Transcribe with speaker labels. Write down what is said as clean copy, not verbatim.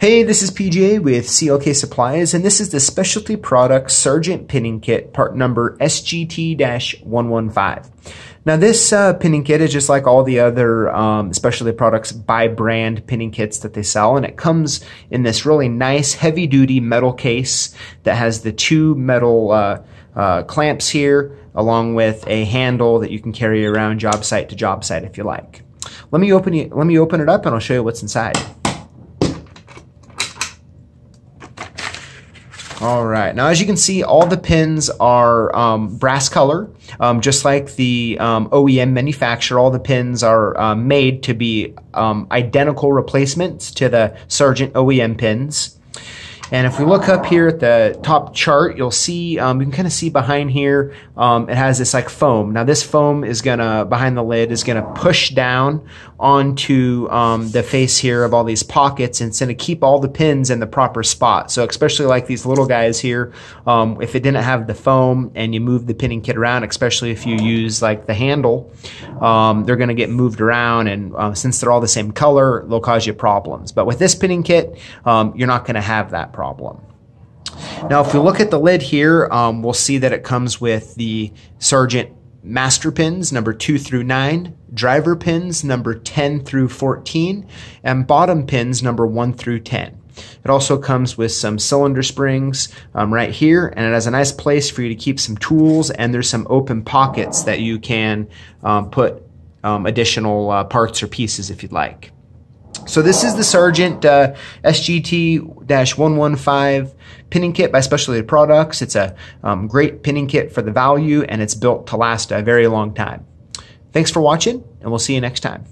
Speaker 1: Hey, this is PJ with CLK Supplies, and this is the Specialty Products Sargent Pinning Kit, part number SGT-115. Now this pinning kit is just like all the other Specialty Products by brand pinning kits that they sell, and it comes in this really nice heavy-duty metal case that has the two metal clamps here, along with a handle that you can carry around job site to job site if you like. Let me open it up and I'll show you what's inside. All right, now as you can see, all the pins are brass color, just like the OEM manufacturer. All the pins are made to be identical replacements to the Sargent OEM pins. And if we look up here at the top chart, you'll see, you can kind of see behind here, it has this like foam. Now this foam is gonna, behind the lid, is gonna push down onto the face here of all these pockets, and it's gonna keep all the pins in the proper spot. So especially like these little guys here, if it didn't have the foam and you move the pinning kit around, especially if you use like the handle, they're gonna get moved around, and since they're all the same color, they'll cause you problems. But with this pinning kit, you're not gonna have that problem. Now if we look at the lid here, we'll see that it comes with the Sargent master pins number 2 through 9, driver pins number 10 through 14, and bottom pins number 1 through 10. It also comes with some cylinder springs right here, and it has a nice place for you to keep some tools, and there's some open pockets that you can put additional parts or pieces if you'd like. So this is the Sargent SGT-115 pinning kit by Specialty Products. It's a great pinning kit for the value, and it's built to last a very long time. Thanks for watching, and we'll see you next time.